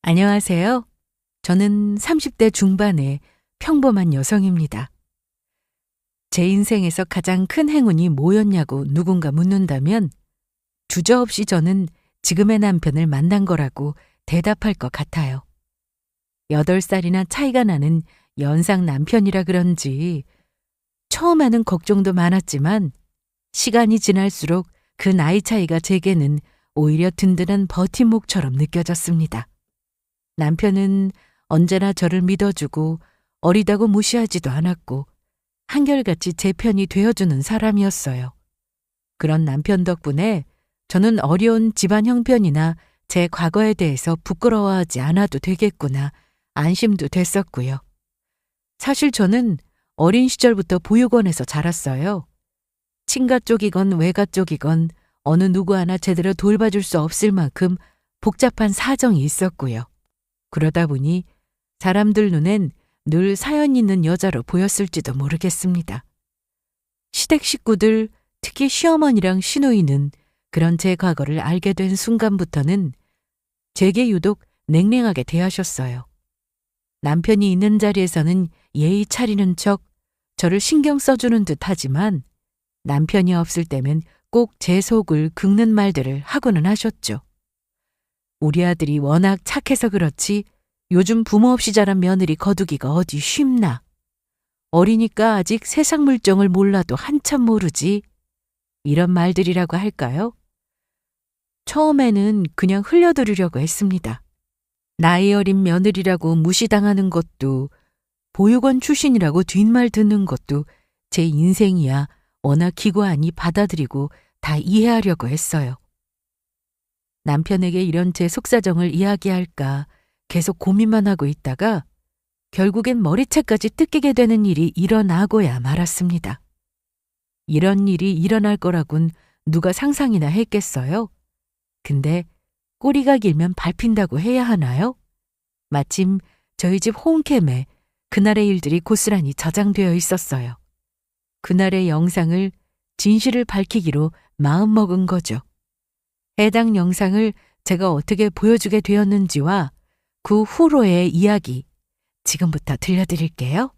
안녕하세요. 저는 30대 중반의 평범한 여성입니다. 제 인생에서 가장 큰 행운이 뭐였냐고 누군가 묻는다면 주저없이 저는 지금의 남편을 만난 거라고 대답할 것 같아요. 8살이나 차이가 나는 연상 남편이라 그런지 처음에는 걱정도 많았지만 시간이 지날수록 그 나이 차이가 제게는 오히려 든든한 버팀목처럼 느껴졌습니다. 남편은 언제나 저를 믿어주고 어리다고 무시하지도 않았고 한결같이 제 편이 되어주는 사람이었어요. 그런 남편 덕분에 저는 어려운 집안 형편이나 제 과거에 대해서 부끄러워하지 않아도 되겠구나 안심도 됐었고요. 사실 저는 어린 시절부터 보육원에서 자랐어요. 친가 쪽이건 외가 쪽이건 어느 누구 하나 제대로 돌봐줄 수 없을 만큼 복잡한 사정이 있었고요. 그러다 보니 사람들 눈엔 늘 사연 있는 여자로 보였을지도 모르겠습니다. 시댁 식구들, 특히 시어머니랑 시누이는 그런 제 과거를 알게 된 순간부터는 제게 유독 냉랭하게 대하셨어요. 남편이 있는 자리에서는 예의 차리는 척 저를 신경 써주는 듯 하지만 남편이 없을 때면 꼭 제 속을 긁는 말들을 하고는 하셨죠. 우리 아들이 워낙 착해서 그렇지 요즘 부모 없이 자란 며느리 거두기가 어디 쉽나. 어리니까 아직 세상 물정을 몰라도 한참 모르지. 이런 말들이라고 할까요? 처음에는 그냥 흘려들으려고 했습니다. 나이 어린 며느리라고 무시당하는 것도 보육원 출신이라고 뒷말 듣는 것도 제 인생이야 워낙 기고하니 받아들이고 다 이해하려고 했어요. 남편에게 이런 제 속사정을 이야기할까 계속 고민만 하고 있다가 결국엔 머리채까지 뜯기게 되는 일이 일어나고야 말았습니다. 이런 일이 일어날 거라곤 누가 상상이나 했겠어요? 근데 꼬리가 길면 밟힌다고 해야 하나요? 마침 저희 집 홈캠에 그날의 일들이 고스란히 저장되어 있었어요. 그날의 영상을 진실을 밝히기로 마음먹은 거죠. 해당 영상을 제가 어떻게 보여주게 되었는지와 그 후로의 이야기 지금부터 들려드릴게요.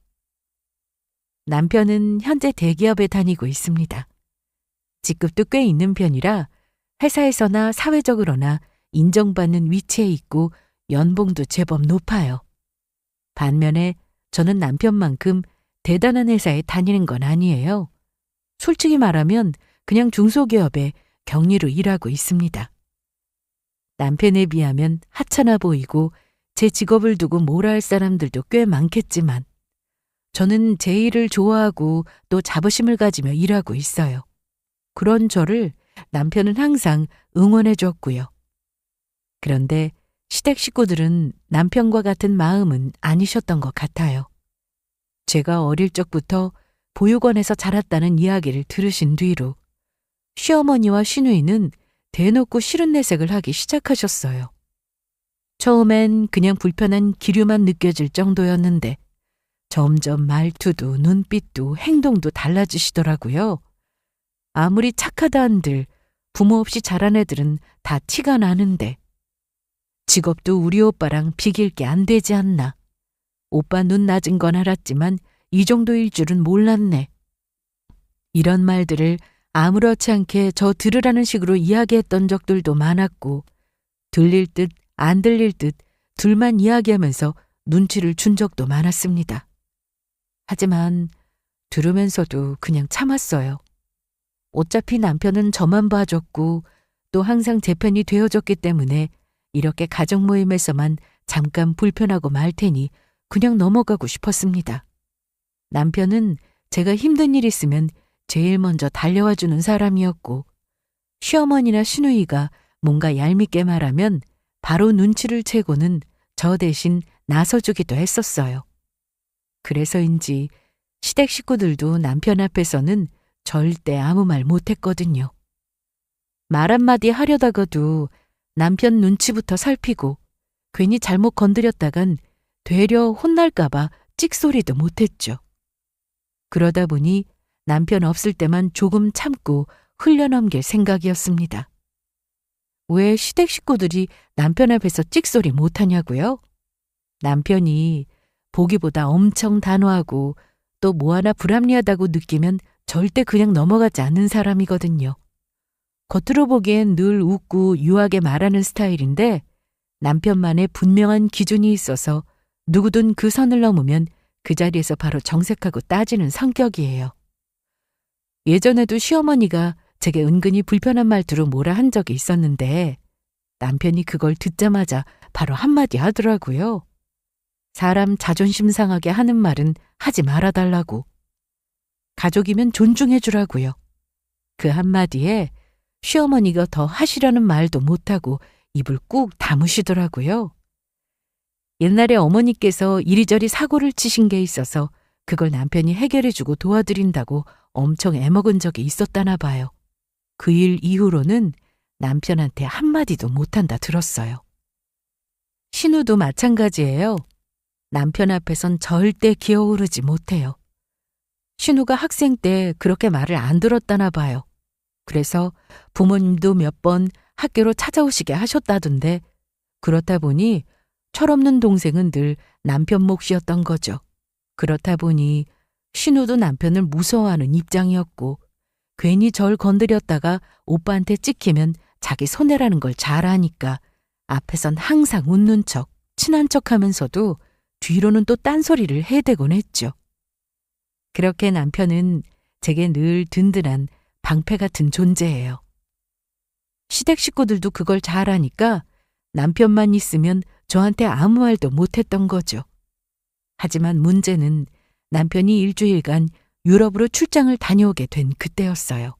남편은 현재 대기업에 다니고 있습니다. 직급도 꽤 있는 편이라 회사에서나 사회적으로나 인정받는 위치에 있고 연봉도 제법 높아요. 반면에 저는 남편만큼 대단한 회사에 다니는 건 아니에요. 솔직히 말하면 그냥 중소기업에 격리로 일하고 있습니다. 남편에 비하면 하찮아 보이고 제 직업을 두고 뭐라 할 사람들도 꽤 많겠지만 저는 제 일을 좋아하고 또 자부심을 가지며 일하고 있어요. 그런 저를 남편은 항상 응원해 줬고요. 그런데 시댁 식구들은 남편과 같은 마음은 아니셨던 것 같아요. 제가 어릴 적부터 보육원에서 자랐다는 이야기를 들으신 뒤로 시어머니와 시누이는 대놓고 싫은 내색을 하기 시작하셨어요. 처음엔 그냥 불편한 기류만 느껴질 정도였는데 점점 말투도 눈빛도 행동도 달라지시더라고요. 아무리 착하다 한들 부모 없이 자란 애들은 다 티가 나는데 직업도 우리 오빠랑 비길 게 안 되지 않나. 오빠 눈 낮은 건 알았지만 이 정도일 줄은 몰랐네. 이런 말들을 아무렇지 않게 저 들으라는 식으로 이야기했던 적들도 많았고 들릴 듯 안 들릴 듯 둘만 이야기하면서 눈치를 준 적도 많았습니다. 하지만 들으면서도 그냥 참았어요. 어차피 남편은 저만 봐줬고 또 항상 제 편이 되어줬기 때문에 이렇게 가족 모임에서만 잠깐 불편하고 말 테니 그냥 넘어가고 싶었습니다. 남편은 제가 힘든 일 있으면 제일 먼저 달려와 주는 사람이었고 시어머니나 시누이가 뭔가 얄밉게 말하면 바로 눈치를 채고는 저 대신 나서주기도 했었어요. 그래서인지 시댁 식구들도 남편 앞에서는 절대 아무 말 못했거든요. 말 한마디 하려다가도 남편 눈치부터 살피고 괜히 잘못 건드렸다간 되려 혼날까봐 찍소리도 못했죠. 그러다 보니 남편 없을 때만 조금 참고 흘려넘길 생각이었습니다. 왜 시댁 식구들이 남편 앞에서 찍소리 못하냐고요? 남편이 보기보다 엄청 단호하고 또 뭐 하나 불합리하다고 느끼면 절대 그냥 넘어가지 않는 사람이거든요. 겉으로 보기엔 늘 웃고 유하게 말하는 스타일인데 남편만의 분명한 기준이 있어서 누구든 그 선을 넘으면 그 자리에서 바로 정색하고 따지는 성격이에요. 예전에도 시어머니가 제게 은근히 불편한 말투로 뭐라 한 적이 있었는데 남편이 그걸 듣자마자 바로 한마디 하더라고요. 사람 자존심 상하게 하는 말은 하지 말아달라고. 가족이면 존중해주라고요. 그 한마디에 시어머니가 더 하시라는 말도 못하고 입을 꾹 다무시더라고요. 옛날에 어머니께서 이리저리 사고를 치신 게 있어서 그걸 남편이 해결해주고 도와드린다고 엄청 애먹은 적이 있었다나 봐요. 그 일 이후로는 남편한테 한마디도 못한다 들었어요. 신우도 마찬가지예요. 남편 앞에선 절대 기어오르지 못해요. 신우가 학생 때 그렇게 말을 안 들었다나 봐요. 그래서 부모님도 몇 번 학교로 찾아오시게 하셨다던데 그렇다 보니 철없는 동생은 늘 남편 몫이었던 거죠. 그렇다 보니 신우도 남편을 무서워하는 입장이었고 괜히 절 건드렸다가 오빠한테 찍히면 자기 손해라는 걸 잘 아니까 앞에선 항상 웃는 척, 친한 척 하면서도 뒤로는 또 딴소리를 해대곤 했죠. 그렇게 남편은 제게 늘 든든한 방패 같은 존재예요. 시댁 식구들도 그걸 잘 아니까 남편만 있으면 저한테 아무 말도 못했던 거죠. 하지만 문제는 남편이 일주일간 유럽으로 출장을 다녀오게 된 그때였어요.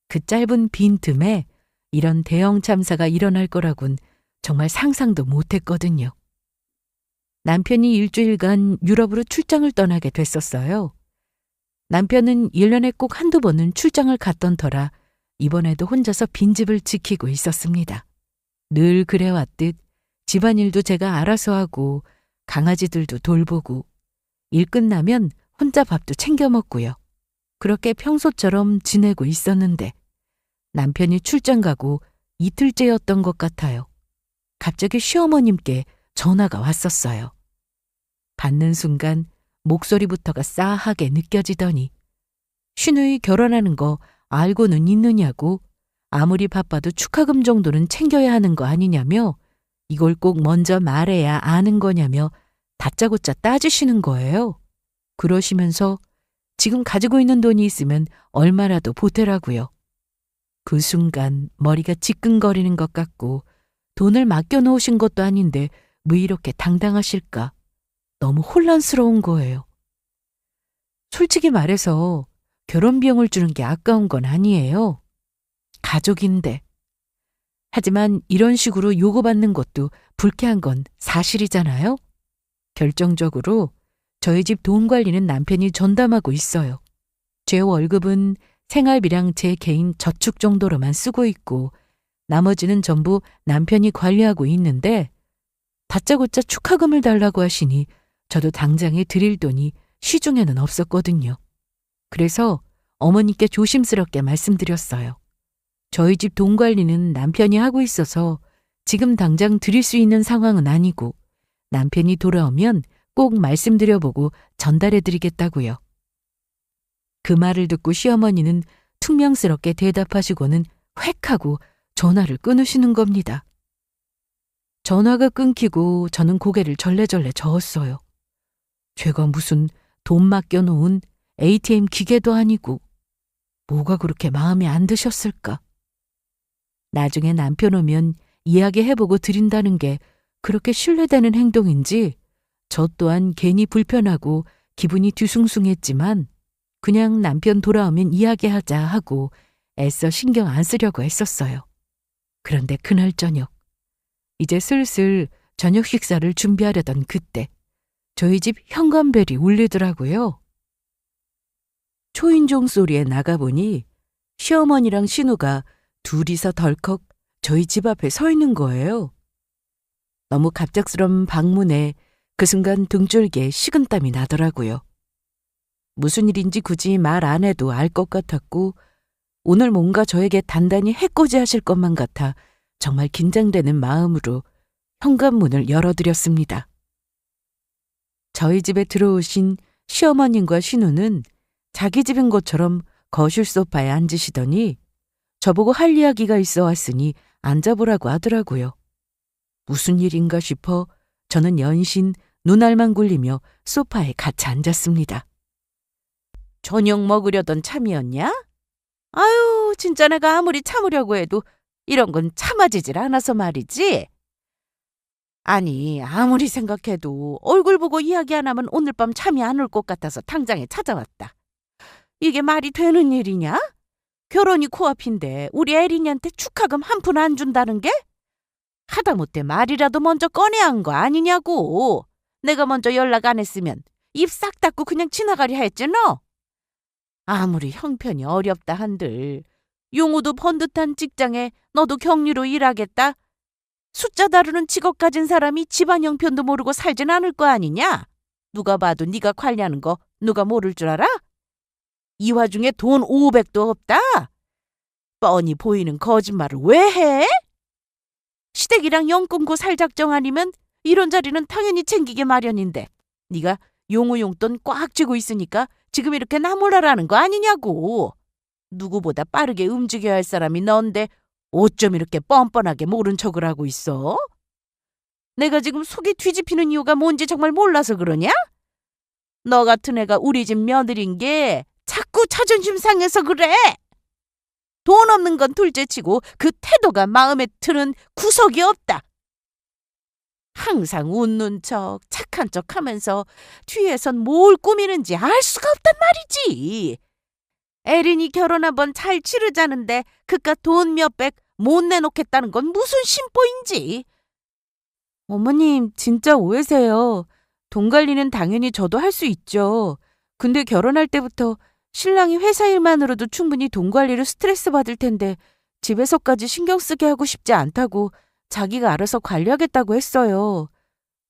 그 짧은 빈틈에 이런 대형 참사가 일어날 거라곤 정말 상상도 못했거든요. 남편이 일주일간 유럽으로 출장을 떠나게 됐었어요. 남편은 1년에 꼭 한두 번은 출장을 갔던 터라 이번에도 혼자서 빈집을 지키고 있었습니다. 늘 그래왔듯 집안일도 제가 알아서 하고 강아지들도 돌보고 일 끝나면 혼자 밥도 챙겨 먹고요. 그렇게 평소처럼 지내고 있었는데 남편이 출장 가고 이틀째였던 것 같아요. 갑자기 시어머님께 전화가 왔었어요. 받는 순간 목소리부터가 싸하게 느껴지더니 신우이 결혼하는 거 알고는 있느냐고 아무리 바빠도 축하금 정도는 챙겨야 하는 거 아니냐며 이걸 꼭 먼저 말해야 아는 거냐며 다짜고짜 따지시는 거예요. 그러시면서 지금 가지고 있는 돈이 있으면 얼마라도 보태라고요. 그 순간 머리가 지끈거리는 것 같고 돈을 맡겨놓으신 것도 아닌데 왜 이렇게 당당하실까? 너무 혼란스러운 거예요. 솔직히 말해서 결혼 비용을 주는 게 아까운 건 아니에요. 가족인데. 하지만 이런 식으로 요구받는 것도 불쾌한 건 사실이잖아요. 결정적으로 저희 집 돈 관리는 남편이 전담하고 있어요. 제 월급은 생활비랑 제 개인 저축 정도로만 쓰고 있고 나머지는 전부 남편이 관리하고 있는데 다짜고짜 축하금을 달라고 하시니 저도 당장에 드릴 돈이 시중에는 없었거든요. 그래서 어머니께 조심스럽게 말씀드렸어요. 저희 집 돈 관리는 남편이 하고 있어서 지금 당장 드릴 수 있는 상황은 아니고 남편이 돌아오면 꼭 말씀드려보고 전달해드리겠다고요. 그 말을 듣고 시어머니는 퉁명스럽게 대답하시고는 획 하고 전화를 끊으시는 겁니다. 전화가 끊기고 저는 고개를 절레절레 저었어요. 제가 무슨 돈 맡겨놓은 ATM 기계도 아니고 뭐가 그렇게 마음에 안 드셨을까? 나중에 남편 오면 이야기해보고 드린다는 게 그렇게 신뢰되는 행동인지 저 또한 괜히 불편하고 기분이 뒤숭숭했지만 그냥 남편 돌아오면 이야기하자 하고 애써 신경 안 쓰려고 했었어요. 그런데 그날 저녁, 이제 슬슬 저녁 식사를 준비하려던 그때 저희 집 현관벨이 울리더라고요. 초인종 소리에 나가보니 시어머니랑 신우가 둘이서 덜컥 저희 집 앞에 서 있는 거예요. 너무 갑작스러운 방문에 그 순간 등줄기에 식은땀이 나더라고요. 무슨 일인지 굳이 말 안 해도 알 것 같았고 오늘 뭔가 저에게 단단히 해코지 하실 것만 같아 정말 긴장되는 마음으로 현관문을 열어드렸습니다. 저희 집에 들어오신 시어머님과 신우는 자기 집인 것처럼 거실 소파에 앉으시더니 저보고 할 이야기가 있어 왔으니 앉아보라고 하더라고요. 무슨 일인가 싶어 저는 연신 눈알만 굴리며 소파에 같이 앉았습니다. 저녁 먹으려던 참이었냐? 아유, 진짜 내가 아무리 참으려고 해도 이런 건 참아지질 않아서 말이지. 아니, 아무리 생각해도 얼굴 보고 이야기 안 하면 오늘 밤 잠이 안 올 것 같아서 당장에 찾아왔다. 이게 말이 되는 일이냐? 결혼이 코앞인데 우리 애린이한테 축하금 한 푼 안 준다는 게? 하다못해 말이라도 먼저 꺼내야 한 거 아니냐고. 내가 먼저 연락 안 했으면 입 싹 닫고 그냥 지나가려 했지 너? 아무리 형편이 어렵다 한들 용우도 번듯한 직장에 너도 격리로 일하겠다? 숫자 다루는 직업 가진 사람이 집안 형편도 모르고 살진 않을 거 아니냐? 누가 봐도 네가 관리하는 거 누가 모를 줄 알아? 이 와중에 돈 500도 없다? 뻔히 보이는 거짓말을 왜 해? 시댁이랑 영 끊고 살 작정 아니면 이런 자리는 당연히 챙기게 마련인데 네가 용우 용돈 꽉 쥐고 있으니까 지금 이렇게 나몰라라는 거 아니냐고. 누구보다 빠르게 움직여야 할 사람이 넌데 어쩜 이렇게 뻔뻔하게 모른 척을 하고 있어? 내가 지금 속이 뒤집히는 이유가 뭔지 정말 몰라서 그러냐? 너 같은 애가 우리 집 며느리인 게 자꾸 자존심 상해서 그래. 돈 없는 건 둘째치고 그 태도가 마음에 드는 구석이 없다. 항상 웃는 척, 착한 척 하면서 뒤에선 뭘 꾸미는지 알 수가 없단 말이지. 에린이 결혼 한번 잘 치르자는데 그깟 돈 몇백 못 내놓겠다는 건 무슨 심보인지. 어머님, 진짜 오해세요. 돈 관리는 당연히 저도 할 수 있죠. 근데 결혼할 때부터 신랑이 회사 일만으로도 충분히 돈 관리로 스트레스 받을 텐데 집에서까지 신경 쓰게 하고 싶지 않다고 자기가 알아서 관리하겠다고 했어요.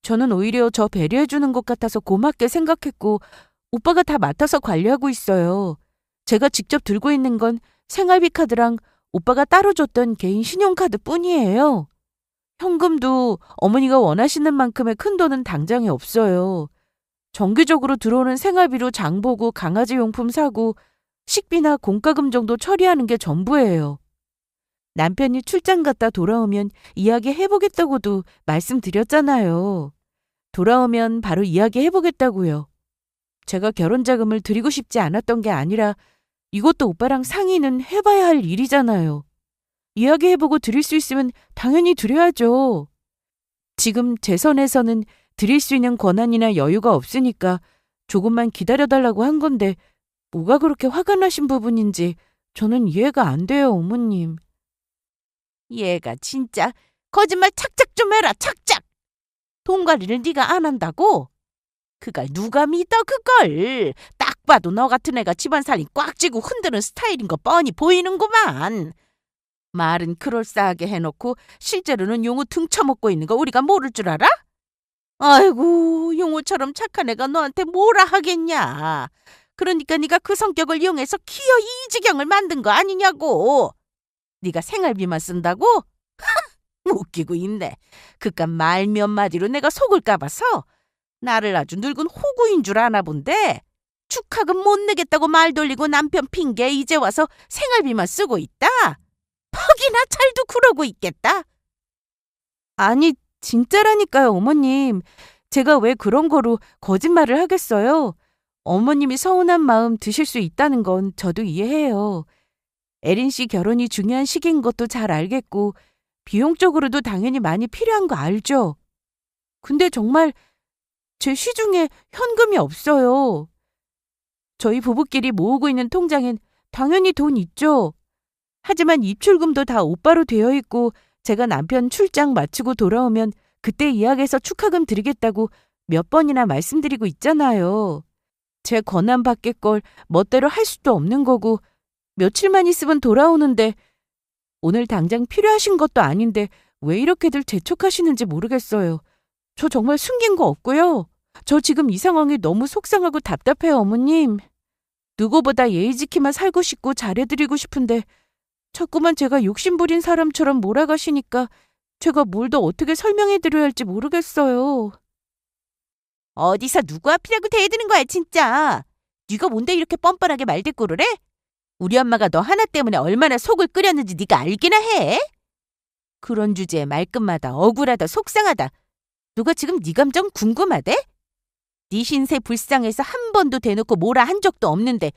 저는 오히려 저 배려해주는 것 같아서 고맙게 생각했고 오빠가 다 맡아서 관리하고 있어요. 제가 직접 들고 있는 건 생활비 카드랑 오빠가 따로 줬던 개인 신용카드 뿐이에요. 현금도 어머니가 원하시는 만큼의 큰 돈은 당장에 없어요. 정기적으로 들어오는 생활비로 장 보고 강아지 용품 사고 식비나 공과금 정도 처리하는 게 전부예요. 남편이 출장 갔다 돌아오면 이야기해보겠다고도 말씀드렸잖아요. 돌아오면 바로 이야기해보겠다고요. 제가 결혼자금을 드리고 싶지 않았던 게 아니라 이것도 오빠랑 상의는 해봐야 할 일이잖아요. 이야기해보고 드릴 수 있으면 당연히 드려야죠. 지금 제 선에서는 드릴 수 있는 권한이나 여유가 없으니까 조금만 기다려달라고 한 건데 뭐가 그렇게 화가 나신 부분인지 저는 이해가 안 돼요, 어머님. 얘가 진짜 거짓말 착착 좀 해라, 착착! 돈 관리를 네가 안 한다고? 그걸 누가 믿어, 그걸? 딱 봐도 너 같은 애가 집안 살림 꽉 쥐고 흔드는 스타일인 거 뻔히 보이는구만. 말은 그럴싸하게 해놓고 실제로는 용우 등쳐먹고 있는 거 우리가 모를 줄 알아? 아이고, 용우처럼 착한 애가 너한테 뭐라 하겠냐. 그러니까 네가 그 성격을 이용해서 기어 이 지경을 만든 거 아니냐고. 네가 생활비만 쓴다고? 웃기고 있네. 그깟 말 몇 마디로 내가 속을까 봐서 나를 아주 늙은 호구인 줄 아나 본데 축하금 못 내겠다고 말 돌리고 남편 핑계 이제 와서 생활비만 쓰고 있다. 퍽이나 잘도 그러고 있겠다. 아니, 진짜라니까요, 어머님. 제가 왜 그런 거로 거짓말을 하겠어요? 어머님이 서운한 마음 드실 수 있다는 건 저도 이해해요. 에린 씨 결혼이 중요한 시기인 것도 잘 알겠고 비용적으로도 당연히 많이 필요한 거 알죠. 근데 정말 제 시중에 현금이 없어요. 저희 부부끼리 모으고 있는 통장엔 당연히 돈 있죠. 하지만 입출금도 다 오빠로 되어 있고 제가 남편 출장 마치고 돌아오면 그때 이야기해서 축하금 드리겠다고 몇 번이나 말씀드리고 있잖아요. 제 권한 밖의 걸 멋대로 할 수도 없는 거고 며칠만 있으면 돌아오는데 오늘 당장 필요하신 것도 아닌데 왜 이렇게들 재촉하시는지 모르겠어요. 저 정말 숨긴 거 없고요. 저 지금 이 상황이 너무 속상하고 답답해요, 어머님. 누구보다 예의 지키며 살고 싶고 잘해드리고 싶은데 자꾸만 제가 욕심부린 사람처럼 몰아가시니까 제가 뭘 더 어떻게 설명해드려야 할지 모르겠어요. 어디서 누구 앞이라고 대드는 거야 진짜. 네가 뭔데 이렇게 뻔뻔하게 말대꾸를 해? 우리 엄마가 너 하나 때문에 얼마나 속을 끓였는지 네가 알기나 해? 그런 주제에 말끝마다 억울하다 속상하다. 누가 지금 네 감정 궁금하대? 네 신세 불쌍해서 한 번도 대놓고 뭐라 한 적도 없는데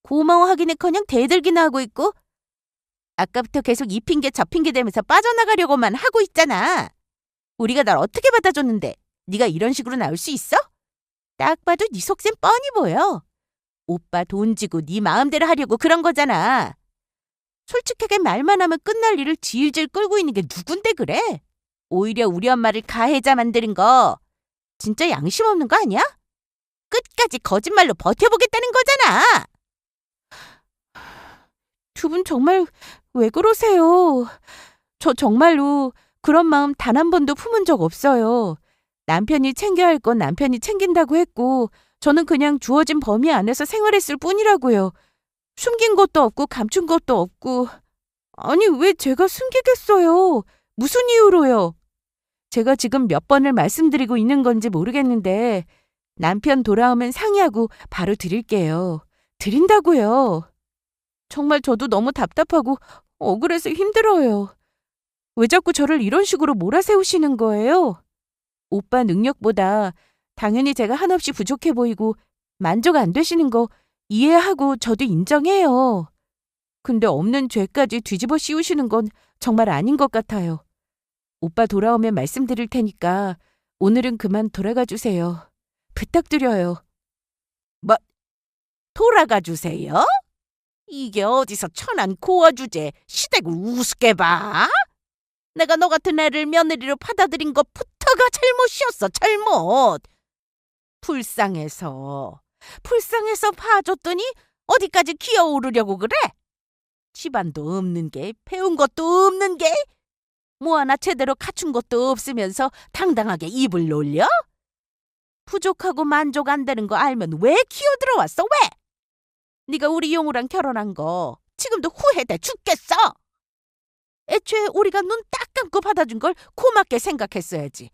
고마워하기는커녕 대들기나 하고 있고 아까부터 계속 이 핑계 저 핑계 대면서 빠져나가려고만 하고 있잖아. 우리가 날 어떻게 받아줬는데 네가 이런 식으로 나올 수 있어? 딱 봐도 네 속셈 뻔히 보여. 오빠 돈 지고 네 마음대로 하려고 그런 거잖아. 솔직하게 말만 하면 끝날 일을 질질 끌고 있는 게 누군데 그래? 오히려 우리 엄마를 가해자 만드는 거 진짜 양심 없는 거 아니야? 끝까지 거짓말로 버텨보겠다는 거잖아. 두 분 정말 왜 그러세요? 저 정말로 그런 마음 단 한 번도 품은 적 없어요. 남편이 챙겨야 할 건 남편이 챙긴다고 했고 저는 그냥 주어진 범위 안에서 생활했을 뿐이라고요. 숨긴 것도 없고 감춘 것도 없고. 아니 왜 제가 숨기겠어요? 무슨 이유로요? 제가 지금 몇 번을 말씀드리고 있는 건지 모르겠는데 남편 돌아오면 상의하고 바로 드릴게요. 드린다고요. 정말 저도 너무 답답하고 억울해서 힘들어요. 왜 자꾸 저를 이런 식으로 몰아세우시는 거예요? 오빠 능력보다 당연히 제가 한없이 부족해 보이고 만족 안 되시는 거 이해하고 저도 인정해요. 근데 없는 죄까지 뒤집어 씌우시는 건 정말 아닌 것 같아요. 오빠 돌아오면 말씀드릴 테니까 오늘은 그만 돌아가 주세요. 부탁드려요. 뭐? 돌아가 주세요? 이게 어디서 천한 고아 주제 시댁을 우습게 봐? 내가 너 같은 애를 며느리로 받아들인 것부터가 잘못이었어, 잘못. 불쌍해서 봐줬더니 어디까지 기어오르려고 그래? 집안도 없는 게, 배운 것도 없는 게, 뭐 하나 제대로 갖춘 것도 없으면서 당당하게 입을 놀려? 부족하고 만족 안 되는 거 알면 왜 기어들어왔어, 왜? 네가 우리 용우랑 결혼한 거 지금도 후회돼 죽겠어. 애초에 우리가 눈 딱 감고 받아준 걸 고맙게 생각했어야지.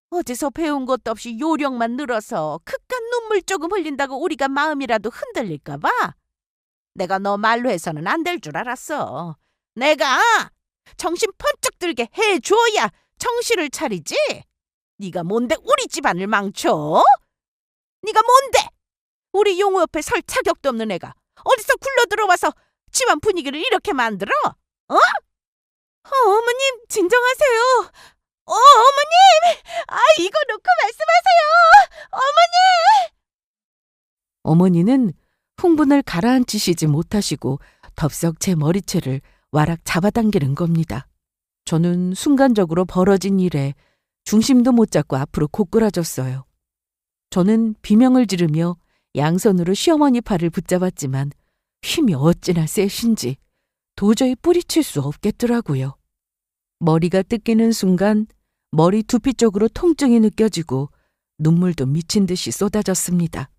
어디서 배운 것도 없이 요령만 늘어서 그깟 눈물 조금 흘린다고 우리가 마음이라도 흔들릴까 봐. 내가 너 말로 해서는 안 될 줄 알았어. 내가 정신 번쩍 들게 해줘야 정신을 차리지. 네가 뭔데 우리 집안을 망쳐? 네가 뭔데? 우리 용우 옆에 설 자격도 없는 애가 어디서 굴러들어와서 집안 분위기를 이렇게 만들어? 어? 어머님 진정하세요. 어머님! 이거 놓고 말씀하세요. 어머니! 어머니는 흥분을 가라앉히시지 못하시고 덥석 제 머리채를 와락 잡아당기는 겁니다. 저는 순간적으로 벌어진 일에 중심도 못 잡고 앞으로 고꾸라졌어요. 저는 비명을 지르며 양손으로 시어머니 팔을 붙잡았지만 힘이 어찌나 세신지 도저히 뿌리칠 수 없겠더라고요. 머리가 뜯기는 순간 머리 두피 쪽으로 통증이 느껴지고 눈물도 미친 듯이 쏟아졌습니다.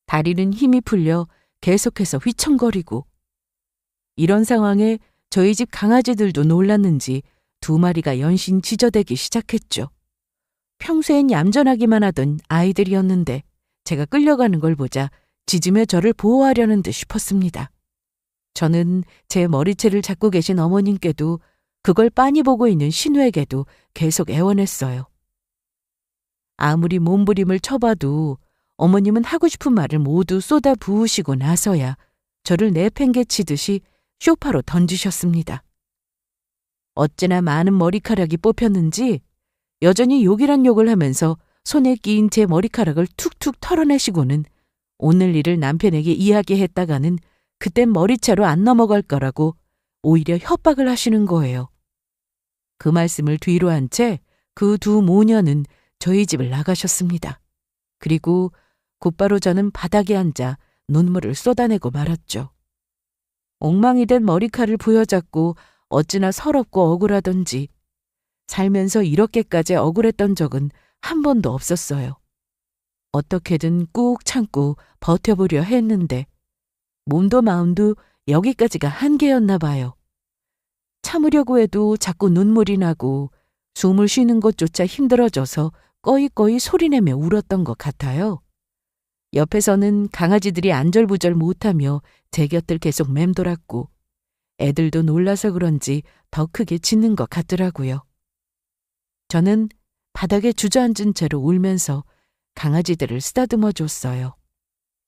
다리는 힘이 풀려 계속해서 휘청거리고. 이런 상황에 저희 집 강아지들도 놀랐는지 두 마리가 연신 짖어대기 시작했죠. 평소엔 얌전하기만 하던 아이들이었는데 제가 끌려가는 걸 보자 짖으며 저를 보호하려는 듯 싶었습니다. 저는 제 머리채를 잡고 계신 어머님께도 그걸 빤히 보고 있는 신우에게도 계속 애원했어요. 아무리 몸부림을 쳐봐도 어머님은 하고 싶은 말을 모두 쏟아 부으시고 나서야 저를 내팽개치듯이 소파로 던지셨습니다. 어찌나 많은 머리카락이 뽑혔는지 여전히 욕이란 욕을 하면서 손에 끼인 제 머리카락을 툭툭 털어내시고는 오늘 일을 남편에게 이야기했다가는 그땐 머리채로 안 넘어갈 거라고 오히려 협박을 하시는 거예요. 그 말씀을 뒤로 한 채 그 두 모녀는 저희 집을 나가셨습니다. 그리고 곧바로 저는 바닥에 앉아 눈물을 쏟아내고 말았죠. 엉망이 된 머리칼을 부여잡고 어찌나 서럽고 억울하던지 살면서 이렇게까지 억울했던 적은 한 번도 없었어요. 어떻게든 꾹 참고 버텨보려 했는데 몸도 마음도 여기까지가 한계였나 봐요. 참으려고 해도 자꾸 눈물이 나고 숨을 쉬는 것조차 힘들어져서 꺼이꺼이 소리내며 울었던 것 같아요. 옆에서는 강아지들이 안절부절 못하며 제 곁을 계속 맴돌았고 애들도 놀라서 그런지 더 크게 짖는 것 같더라고요. 저는 바닥에 주저앉은 채로 울면서 강아지들을 쓰다듬어 줬어요.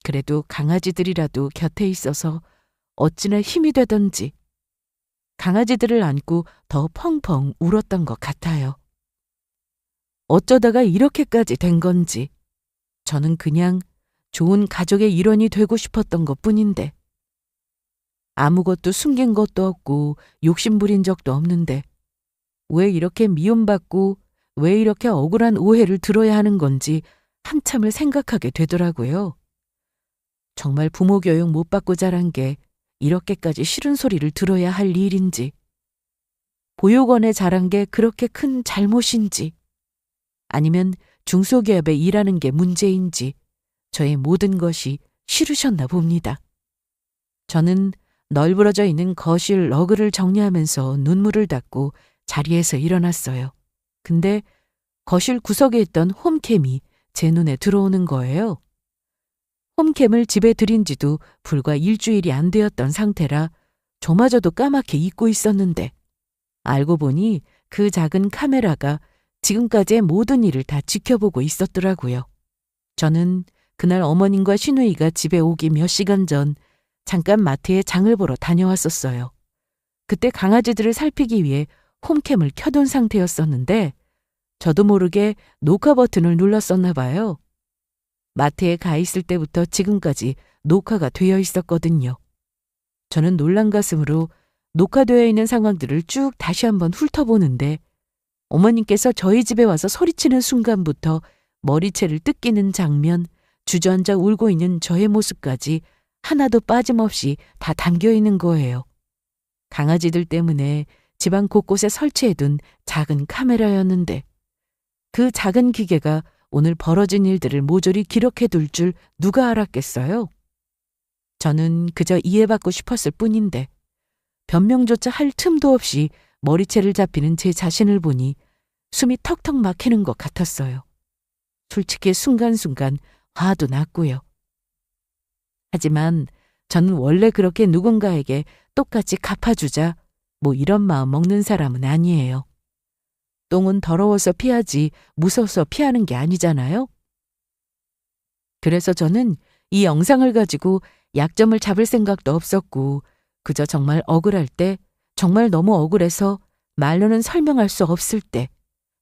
그래도 강아지들이라도 곁에 있어서 어찌나 힘이 되던지 강아지들을 안고 더 펑펑 울었던 것 같아요. 어쩌다가 이렇게까지 된 건지 저는 그냥 좋은 가족의 일원이 되고 싶었던 것뿐인데 아무것도 숨긴 것도 없고 욕심부린 적도 없는데 왜 이렇게 미움받고 왜 이렇게 억울한 오해를 들어야 하는 건지 한참을 생각하게 되더라고요. 정말 부모 교육 못 받고 자란 게 이렇게까지 싫은 소리를 들어야 할 일인지 보육원에 자란 게 그렇게 큰 잘못인지 아니면 중소기업에 일하는 게 문제인지 저의 모든 것이 싫으셨나 봅니다. 저는 널브러져 있는 거실 러그를 정리하면서 눈물을 닦고 자리에서 일어났어요. 근데 거실 구석에 있던 홈캠이 제 눈에 들어오는 거예요. 홈캠을 집에 들인 지도 불과 일주일이 안 되었던 상태라 저마저도 까맣게 잊고 있었는데 알고 보니 그 작은 카메라가 지금까지의 모든 일을 다 지켜보고 있었더라고요. 저는 그날 어머님과 시누이가 집에 오기 몇 시간 전 잠깐 마트에 장을 보러 다녀왔었어요. 그때 강아지들을 살피기 위해 홈캠을 켜둔 상태였었는데 저도 모르게 녹화 버튼을 눌렀었나 봐요. 마트에 가 있을 때부터 지금까지 녹화가 되어 있었거든요. 저는 놀란 가슴으로 녹화되어 있는 상황들을 쭉 다시 한번 훑어보는데 어머님께서 저희 집에 와서 소리치는 순간부터 머리채를 뜯기는 장면, 주저앉아 울고 있는 저의 모습까지 하나도 빠짐없이 다 담겨 있는 거예요. 강아지들 때문에 집안 곳곳에 설치해둔 작은 카메라였는데 그 작은 기계가 오늘 벌어진 일들을 모조리 기록해둘 줄 누가 알았겠어요? 저는 그저 이해받고 싶었을 뿐인데 변명조차 할 틈도 없이 머리채를 잡히는 제 자신을 보니 숨이 턱턱 막히는 것 같았어요. 솔직히 순간순간 화도 났고요. 하지만 저는 원래 그렇게 누군가에게 똑같이 갚아주자 뭐 이런 마음 먹는 사람은 아니에요. 똥은 더러워서 피하지 무서워서 피하는 게 아니잖아요. 그래서 저는 이 영상을 가지고 약점을 잡을 생각도 없었고 그저 정말 억울할 때 정말 너무 억울해서 말로는 설명할 수 없을 때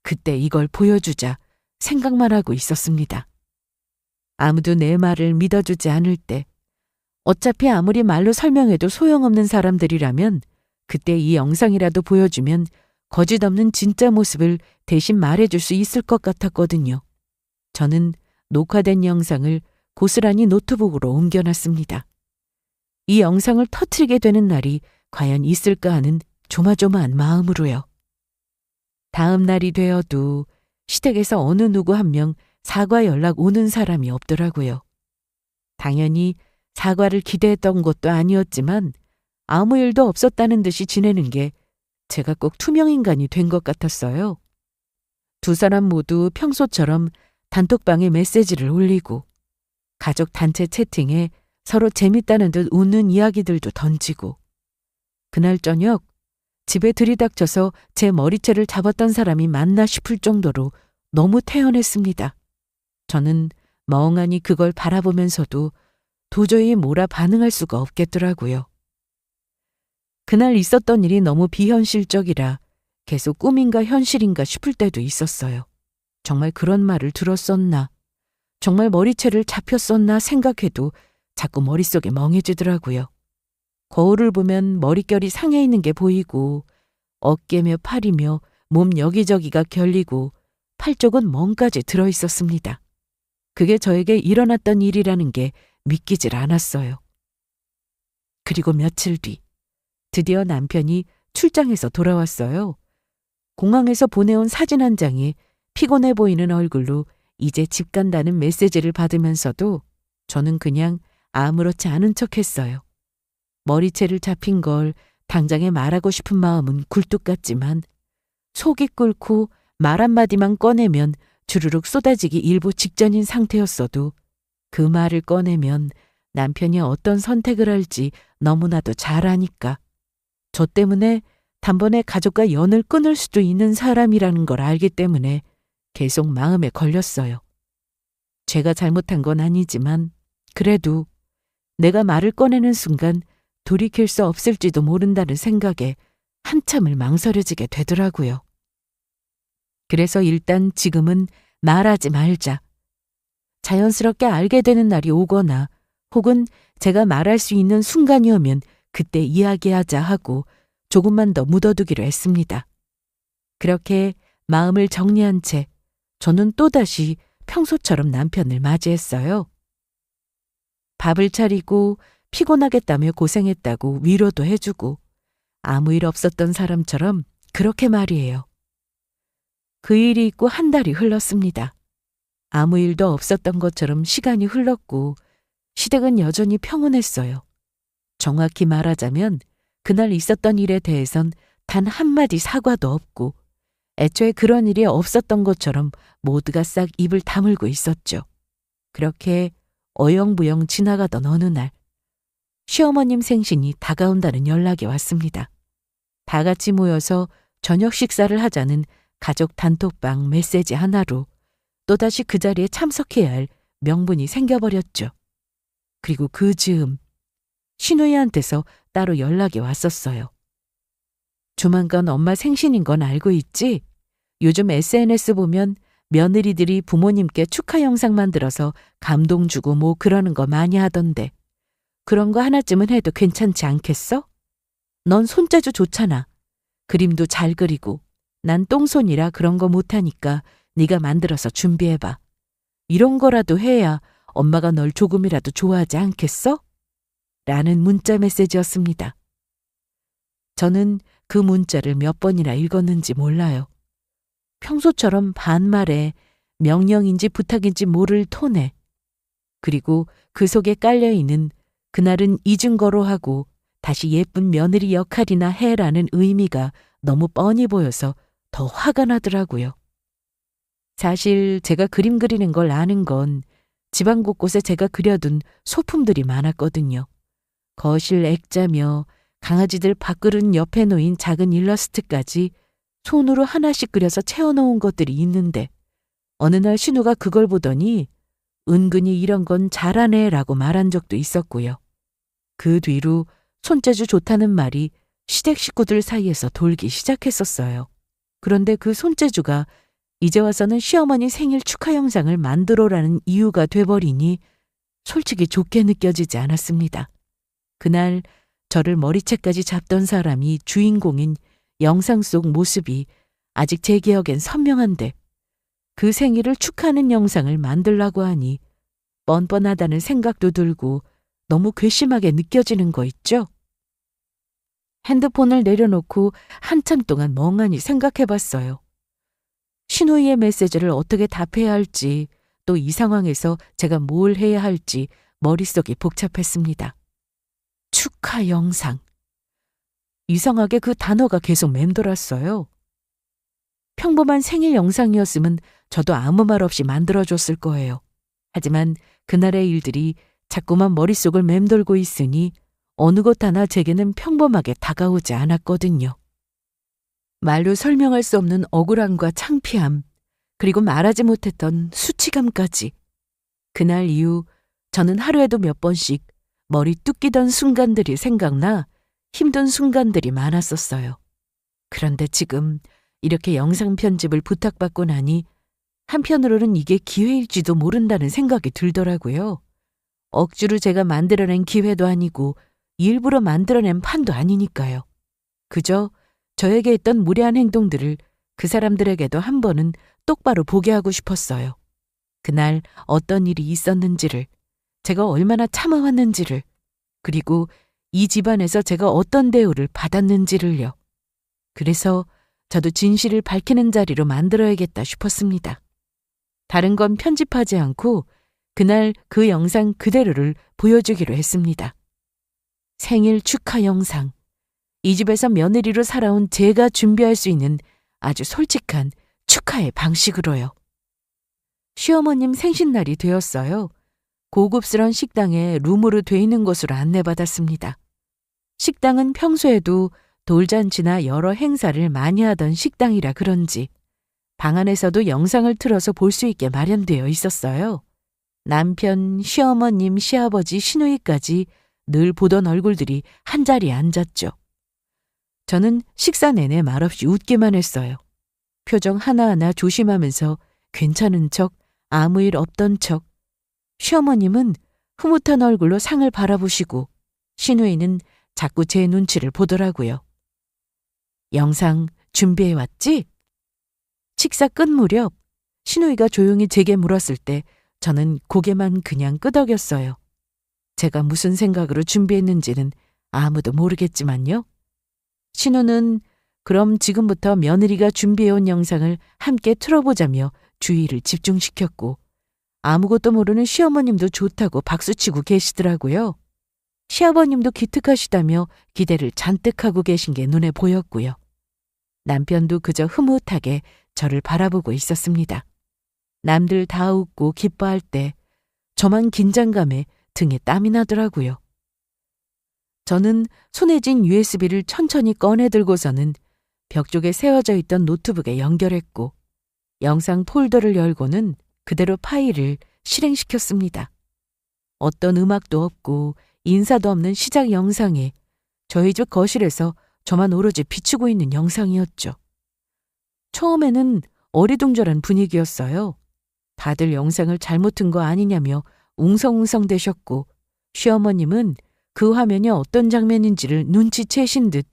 그때 이걸 보여주자 생각만 하고 있었습니다. 아무도 내 말을 믿어주지 않을 때 어차피 아무리 말로 설명해도 소용없는 사람들이라면 그때 이 영상이라도 보여주면 거짓 없는 진짜 모습을 대신 말해줄 수 있을 것 같았거든요. 저는 녹화된 영상을 고스란히 노트북으로 옮겨놨습니다. 이 영상을 터뜨리게 되는 날이 과연 있을까 하는 조마조마한 마음으로요. 다음 날이 되어도 시댁에서 어느 누구 한 명 사과 연락 오는 사람이 없더라고요. 당연히 사과를 기대했던 것도 아니었지만 아무 일도 없었다는 듯이 지내는 게 제가 꼭 투명인간이 된 것 같았어요. 두 사람 모두 평소처럼 단톡방에 메시지를 올리고 가족 단체 채팅에 서로 재밌다는 듯 웃는 이야기들도 던지고 그날 저녁 집에 들이닥쳐서 제 머리채를 잡았던 사람이 맞나 싶을 정도로 너무 태연했습니다. 저는 멍하니 그걸 바라보면서도 도저히 뭐라 반응할 수가 없겠더라고요. 그날 있었던 일이 너무 비현실적이라 계속 꿈인가 현실인가 싶을 때도 있었어요. 정말 그런 말을 들었었나, 정말 머리채를 잡혔었나 생각해도 자꾸 머릿속에 멍해지더라고요. 거울을 보면 머릿결이 상해 있는 게 보이고 어깨며 팔이며 몸 여기저기가 결리고 팔 쪽은 멍까지 들어있었습니다. 그게 저에게 일어났던 일이라는 게 믿기질 않았어요. 그리고 며칠 뒤 드디어 남편이 출장에서 돌아왔어요. 공항에서 보내온 사진 한 장에 피곤해 보이는 얼굴로 이제 집 간다는 메시지를 받으면서도 저는 그냥 아무렇지 않은 척했어요. 머리채를 잡힌 걸 당장에 말하고 싶은 마음은 굴뚝 같지만 속이 끓고 말 한마디만 꺼내면 주르륵 쏟아지기 일보 직전인 상태였어도 그 말을 꺼내면 남편이 어떤 선택을 할지 너무나도 잘 아니까 저 때문에 단번에 가족과 연을 끊을 수도 있는 사람이라는 걸 알기 때문에 계속 마음에 걸렸어요. 제가 잘못한 건 아니지만 그래도 내가 말을 꺼내는 순간 돌이킬 수 없을지도 모른다는 생각에 한참을 망설여지게 되더라고요. 그래서 일단 지금은 말하지 말자. 자연스럽게 알게 되는 날이 오거나 혹은 제가 말할 수 있는 순간이 오면 그때 이야기하자 하고 조금만 더 묻어두기로 했습니다. 그렇게 마음을 정리한 채 저는 또다시 평소처럼 남편을 맞이했어요. 밥을 차리고 피곤하겠다며 고생했다고 위로도 해주고 아무 일 없었던 사람처럼 그렇게 말이에요. 그 일이 있고 한 달이 흘렀습니다. 아무 일도 없었던 것처럼 시간이 흘렀고 시댁은 여전히 평온했어요. 정확히 말하자면 그날 있었던 일에 대해선 단 한마디 사과도 없고 애초에 그런 일이 없었던 것처럼 모두가 싹 입을 다물고 있었죠. 그렇게 어영부영 지나가던 어느 날 시어머님 생신이 다가온다는 연락이 왔습니다. 다 같이 모여서 저녁 식사를 하자는 가족 단톡방 메시지 하나로 또다시 그 자리에 참석해야 할 명분이 생겨버렸죠. 그리고 그 즈음 신우이한테서 따로 연락이 왔었어요. 조만간 엄마 생신인 건 알고 있지? 요즘 SNS 보면 며느리들이 부모님께 축하 영상 만들어서 감동 주고 뭐 그러는 거 많이 하던데 그런 거 하나쯤은 해도 괜찮지 않겠어? 넌 손재주 좋잖아. 그림도 잘 그리고 난 똥손이라 그런 거 못하니까 네가 만들어서 준비해봐. 이런 거라도 해야 엄마가 널 조금이라도 좋아하지 않겠어? 라는 문자 메시지였습니다. 저는 그 문자를 몇 번이나 읽었는지 몰라요. 평소처럼 반말에 명령인지 부탁인지 모를 톤에 그리고 그 속에 깔려있는 그날은 잊은 거로 하고 다시 예쁜 며느리 역할이나 해라는 의미가 너무 뻔히 보여서 더 화가 나더라고요. 사실 제가 그림 그리는 걸 아는 건 집안 곳곳에 제가 그려둔 소품들이 많았거든요. 거실 액자며 강아지들 밥그릇 옆에 놓인 작은 일러스트까지 손으로 하나씩 그려서 채워놓은 것들이 있는데 어느 날 신우가 그걸 보더니 은근히 이런 건 잘하네 라고 말한 적도 있었고요. 그 뒤로 손재주 좋다는 말이 시댁 식구들 사이에서 돌기 시작했었어요. 그런데 그 손재주가 이제 와서는 시어머니 생일 축하 영상을 만들어라는 이유가 돼버리니 솔직히 좋게 느껴지지 않았습니다. 그날 저를 머리채까지 잡던 사람이 주인공인 영상 속 모습이 아직 제 기억엔 선명한데 그 생일을 축하하는 영상을 만들라고 하니 뻔뻔하다는 생각도 들고 너무 괘씸하게 느껴지는 거 있죠? 핸드폰을 내려놓고 한참 동안 멍하니 생각해봤어요. 신우이의 메시지를 어떻게 답해야 할지 또 이 상황에서 제가 뭘 해야 할지 머릿속이 복잡했습니다. 축하 영상. 이상하게 그 단어가 계속 맴돌았어요. 평범한 생일 영상이었으면 저도 아무 말 없이 만들어줬을 거예요. 하지만 그날의 일들이 자꾸만 머릿속을 맴돌고 있으니 어느 것 하나 제게는 평범하게 다가오지 않았거든요. 말로 설명할 수 없는 억울함과 창피함, 그리고 말하지 못했던 수치감까지. 그날 이후 저는 하루에도 몇 번씩 머리 뚝 끼던 순간들이 생각나 힘든 순간들이 많았었어요. 그런데 지금 이렇게 영상 편집을 부탁받고 나니 한편으로는 이게 기회일지도 모른다는 생각이 들더라고요. 억지로 제가 만들어낸 기회도 아니고 일부러 만들어낸 판도 아니니까요. 그저 저에게 했던 무례한 행동들을 그 사람들에게도 한 번은 똑바로 보게 하고 싶었어요. 그날 어떤 일이 있었는지를, 제가 얼마나 참아왔는지를, 그리고 이 집안에서 제가 어떤 대우를 받았는지를요. 그래서 저도 진실을 밝히는 자리로 만들어야겠다 싶었습니다. 다른 건 편집하지 않고 그날 그 영상 그대로를 보여주기로 했습니다. 생일 축하 영상. 이 집에서 며느리로 살아온 제가 준비할 수 있는 아주 솔직한 축하의 방식으로요. 시어머님 생신날이 되었어요. 고급스런 식당에 룸으로 돼 있는 곳으로 안내받았습니다. 식당은 평소에도 돌잔치나 여러 행사를 많이 하던 식당이라 그런지 방 안에서도 영상을 틀어서 볼 수 있게 마련되어 있었어요. 남편, 시어머님, 시아버지, 시누이까지 늘 보던 얼굴들이 한자리에 앉았죠. 저는 식사 내내 말없이 웃기만 했어요. 표정 하나하나 조심하면서 괜찮은 척, 아무 일 없던 척. 시어머님은 흐뭇한 얼굴로 상을 바라보시고 시누이는 자꾸 제 눈치를 보더라고요. 영상 준비해왔지? 식사 끝 무렵 시누이가 조용히 제게 물었을 때 저는 고개만 그냥 끄덕였어요. 제가 무슨 생각으로 준비했는지는 아무도 모르겠지만요. 신우는 그럼 지금부터 며느리가 준비해온 영상을 함께 틀어보자며 주의를 집중시켰고 아무것도 모르는 시어머님도 좋다고 박수치고 계시더라고요. 시아버님도 기특하시다며 기대를 잔뜩 하고 계신 게 눈에 보였고요. 남편도 그저 흐뭇하게 저를 바라보고 있었습니다. 남들 다 웃고 기뻐할 때 저만 긴장감에 등에 땀이 나더라고요. 저는 손에 쥔 USB를 천천히 꺼내 들고서는 벽 쪽에 세워져 있던 노트북에 연결했고 영상 폴더를 열고는 그대로 파일을 실행시켰습니다. 어떤 음악도 없고 인사도 없는 시작 영상에 저희 집 거실에서 저만 오로지 비추고 있는 영상이었죠. 처음에는 어리둥절한 분위기였어요. 다들 영상을 잘못 튼 거 아니냐며 웅성웅성 대셨고 시어머님은 그 화면이 어떤 장면인지를 눈치채신 듯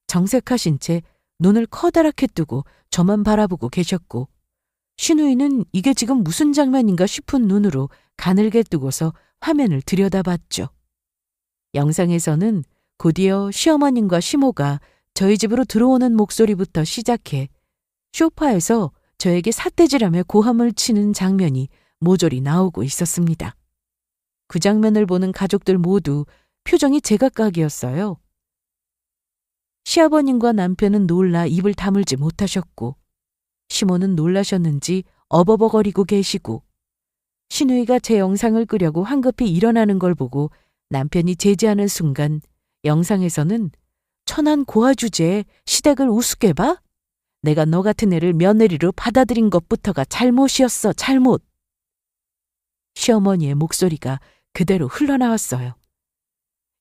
정색하신 채 눈을 커다랗게 뜨고 저만 바라보고 계셨고 시누이는 이게 지금 무슨 장면인가 싶은 눈으로 가늘게 뜨고서 화면을 들여다봤죠. 영상에서는 곧이어 시어머님과 시모가 저희 집으로 들어오는 목소리부터 시작해 소파에서 저에게 삿대질하며 고함을 치는 장면이 모조리 나오고 있었습니다. 그 장면을 보는 가족들 모두 표정이 제각각이었어요. 시아버님과 남편은 놀라 입을 다물지 못하셨고 시모는 놀라셨는지 어버버거리고 계시고 시누이가 제 영상을 끄려고 황급히 일어나는 걸 보고 남편이 제지하는 순간 영상에서는 천한 고아 주제에 시댁을 우습게 봐? 내가 너 같은 애를 며느리로 받아들인 것부터가 잘못이었어, 잘못. 시어머니의 목소리가 그대로 흘러나왔어요.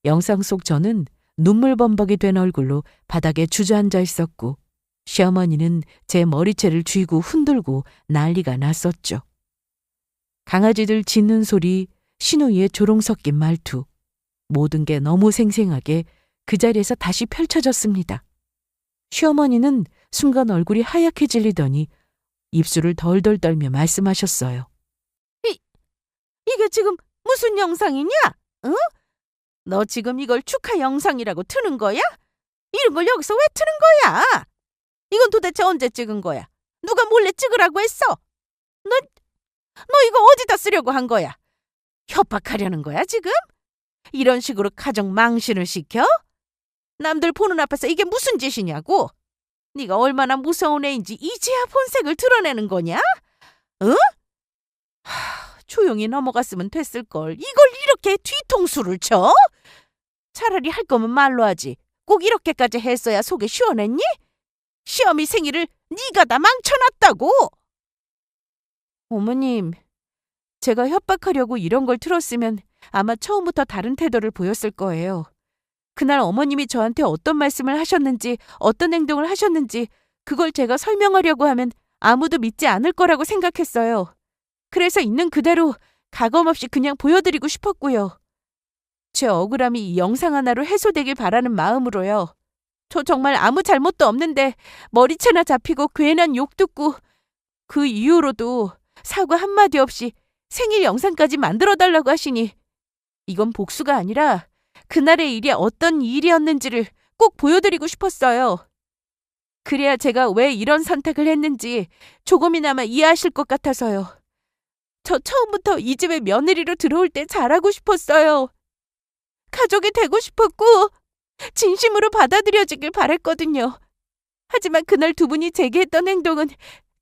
영상 속 저는 눈물범벅이 된 얼굴로 바닥에 주저앉아 있었고 시어머니는 제 머리채를 쥐고 흔들고 난리가 났었죠. 강아지들 짖는 소리, 시누이의 조롱 섞인 말투, 모든 게 너무 생생하게 그 자리에서 다시 펼쳐졌습니다. 시어머니는 순간 얼굴이 하얗게 질리더니 입술을 덜덜 떨며 말씀하셨어요. 이게 지금 무슨 영상이냐? 응? 너 지금 이걸 축하 영상이라고 트는 거야? 이런 걸 여기서 왜 트는 거야? 이건 도대체 언제 찍은 거야? 누가 몰래 찍으라고 했어? 너 이거 어디다 쓰려고 한 거야? 협박하려는 거야 지금? 이런 식으로 가정 망신을 시켜? 남들 보는 앞에서 이게 무슨 짓이냐고? 네가 얼마나 무서운 애인지 이제야 본색을 드러내는 거냐? 응? 조용히 넘어갔으면 됐을걸. 이걸 이렇게 뒤통수를 쳐? 차라리 할 거면 말로 하지. 꼭 이렇게까지 했어야 속이 시원했니? 시어미 생일을 네가 다 망쳐놨다고. 어머님, 제가 협박하려고 이런 걸 틀었으면 아마 처음부터 다른 태도를 보였을 거예요. 그날 어머님이 저한테 어떤 말씀을 하셨는지 어떤 행동을 하셨는지 그걸 제가 설명하려고 하면 아무도 믿지 않을 거라고 생각했어요. 그래서 있는 그대로 가감없이 그냥 보여드리고 싶었고요. 제 억울함이 이 영상 하나로 해소되길 바라는 마음으로요. 저 정말 아무 잘못도 없는데 머리채나 잡히고 괜한 욕 듣고 그 이후로도 사과 한마디 없이 생일 영상까지 만들어달라고 하시니 이건 복수가 아니라 그날의 일이 어떤 일이었는지를 꼭 보여드리고 싶었어요. 그래야 제가 왜 이런 선택을 했는지 조금이나마 이해하실 것 같아서요. 저 처음부터 이 집에 며느리로 들어올 때 잘하고 싶었어요. 가족이 되고 싶었고 진심으로 받아들여주길 바랬거든요. 하지만 그날 두 분이 제게 했던 행동은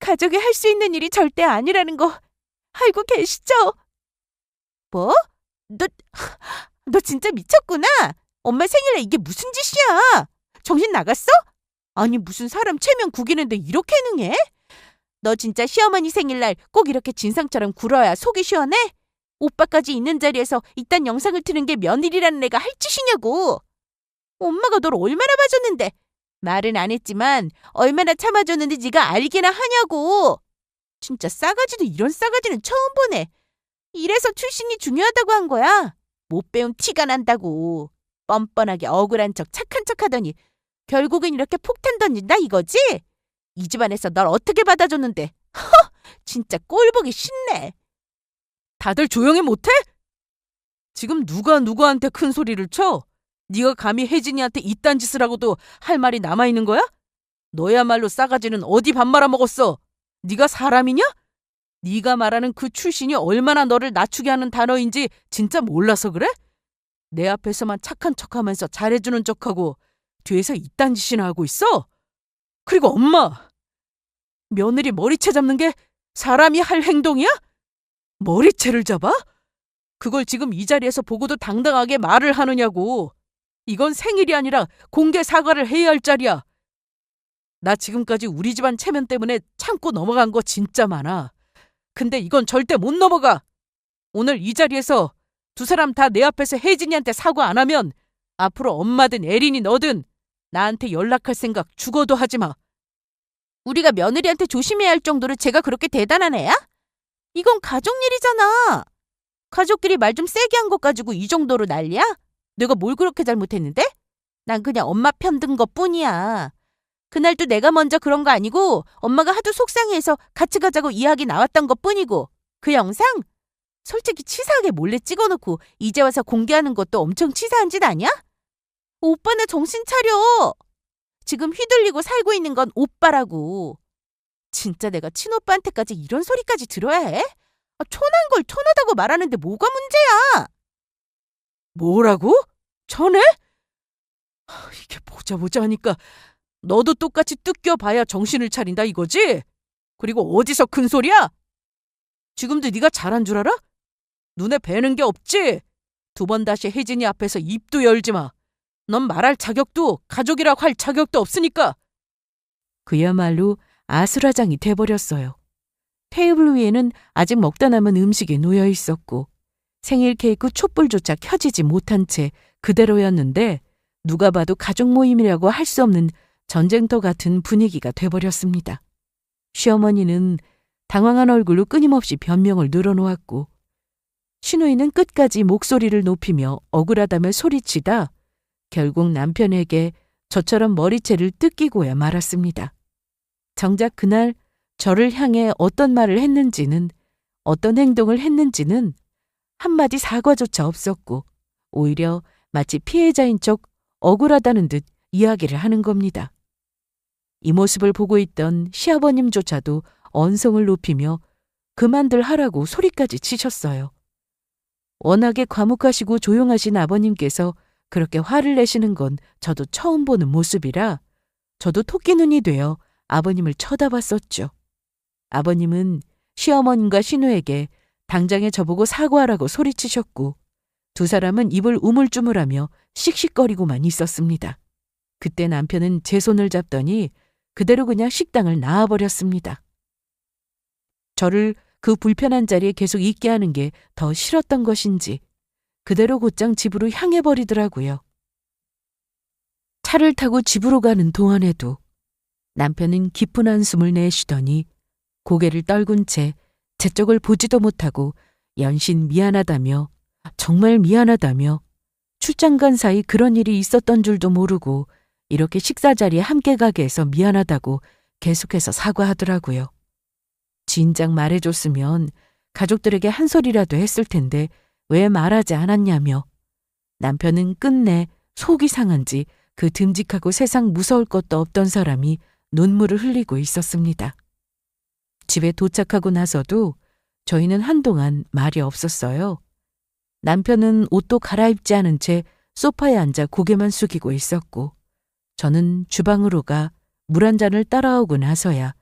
가족이 할 수 있는 일이 절대 아니라는 거 알고 계시죠? 뭐? 너, 너 진짜 미쳤구나. 엄마 생일에 이게 무슨 짓이야? 정신 나갔어? 아니 무슨 사람 체면 구기는데 이렇게 능해? 너 진짜 시어머니 생일날 꼭 이렇게 진상처럼 굴어야 속이 시원해? 오빠까지 있는 자리에서 이딴 영상을 트는 게 며느리라는 애가 할 짓이냐고. 엄마가 널 얼마나 봐줬는데. 말은 안 했지만 얼마나 참아줬는데 네가 알기나 하냐고. 진짜 싸가지도 이런 싸가지는 처음 보네. 이래서 출신이 중요하다고 한 거야. 못 배운 티가 난다고. 뻔뻔하게 억울한 척 착한 척 하더니 결국은 이렇게 폭탄 던진다 이거지? 이 집안에서 널 어떻게 받아줬는데. 허! 진짜 꼴보기 싫네. 다들 조용히 못해? 지금 누가 누구한테 큰 소리를 쳐? 네가 감히 혜진이한테 이딴 짓을 하고도 할 말이 남아있는 거야? 너야말로 싸가지는 어디 밥 말아먹었어? 네가 사람이냐? 네가 말하는 그 출신이 얼마나 너를 낮추게 하는 단어인지 진짜 몰라서 그래? 내 앞에서만 착한 척하면서 잘해주는 척하고 뒤에서 이딴 짓이나 하고 있어? 그리고 엄마! 며느리 머리채 잡는 게 사람이 할 행동이야? 머리채를 잡아? 그걸 지금 이 자리에서 보고도 당당하게 말을 하느냐고. 이건 생일이 아니라 공개 사과를 해야 할 자리야. 나 지금까지 우리 집안 체면 때문에 참고 넘어간 거 진짜 많아. 근데 이건 절대 못 넘어가. 오늘 이 자리에서 두 사람 다 내 앞에서 혜진이한테 사과 안 하면 앞으로 엄마든 에린이 너든 나한테 연락할 생각 죽어도 하지 마. 우리가 며느리한테 조심해야 할 정도로 제가 그렇게 대단한 애야? 이건 가족 일이잖아. 가족끼리 말 좀 세게 한 것 가지고 이 정도로 난리야? 내가 뭘 그렇게 잘못했는데? 난 그냥 엄마 편 든 것뿐이야. 그날도 내가 먼저 그런 거 아니고 엄마가 하도 속상해해서 같이 가자고 이야기 나왔던 것뿐이고 그 영상? 솔직히 치사하게 몰래 찍어놓고 이제 와서 공개하는 것도 엄청 치사한 짓 아니야? 오빠나 정신 차려. 지금 휘둘리고 살고 있는 건 오빠라고. 진짜 내가 친오빠한테까지 이런 소리까지 들어야 해? 촌한 걸 촌하다고 말하는데 뭐가 문제야? 뭐라고? 촌해? 이게 보자 하니까 너도 똑같이 뜯겨봐야 정신을 차린다 이거지? 그리고 어디서 큰 소리야? 지금도 네가 잘한 줄 알아? 눈에 뵈는 게 없지? 두 번 다시 혜진이 앞에서 입도 열지 마. 넌 말할 자격도 가족이라고 할 자격도 없으니까. 그야말로 아수라장이 돼버렸어요. 테이블 위에는 아직 먹다 남은 음식이 놓여 있었고 생일 케이크 촛불조차 켜지지 못한 채 그대로였는데 누가 봐도 가족 모임이라고 할 수 없는 전쟁터 같은 분위기가 돼버렸습니다. 시어머니는 당황한 얼굴로 끊임없이 변명을 늘어놓았고 신우이는 끝까지 목소리를 높이며 억울하다며 소리치다 결국 남편에게 저처럼 머리채를 뜯기고야 말았습니다. 정작 그날 저를 향해 어떤 말을 했는지는 어떤 행동을 했는지는 한마디 사과조차 없었고 오히려 마치 피해자인 척 억울하다는 듯 이야기를 하는 겁니다. 이 모습을 보고 있던 시아버님조차도 언성을 높이며 그만들 하라고 소리까지 치셨어요. 워낙에 과묵하시고 조용하신 아버님께서 그렇게 화를 내시는 건 저도 처음 보는 모습이라 저도 토끼눈이 되어 아버님을 쳐다봤었죠. 아버님은 시어머님과 신우에게 당장에 저보고 사과하라고 소리치셨고 두 사람은 입을 우물쭈물하며 씩씩거리고만 있었습니다. 그때 남편은 제 손을 잡더니 그대로 그냥 식당을 나와버렸습니다. 저를 그 불편한 자리에 계속 있게 하는 게 더 싫었던 것인지 그대로 곧장 집으로 향해 버리더라고요. 차를 타고 집으로 가는 동안에도 남편은 깊은 한숨을 내쉬더니 고개를 떨군 채 제 쪽을 보지도 못하고 연신 미안하다며 정말 미안하다며 출장 간 사이 그런 일이 있었던 줄도 모르고 이렇게 식사 자리에 함께 가게 해서 미안하다고 계속해서 사과하더라고요. 진작 말해줬으면 가족들에게 한 소리라도 했을 텐데 왜 말하지 않았냐며 남편은 끝내 속이 상한지 그 듬직하고 세상 무서울 것도 없던 사람이 눈물을 흘리고 있었습니다. 집에 도착하고 나서도 저희는 한동안 말이 없었어요. 남편은 옷도 갈아입지 않은 채 소파에 앉아 고개만 숙이고 있었고 저는 주방으로 가 물 한 잔을 따라오고 나서야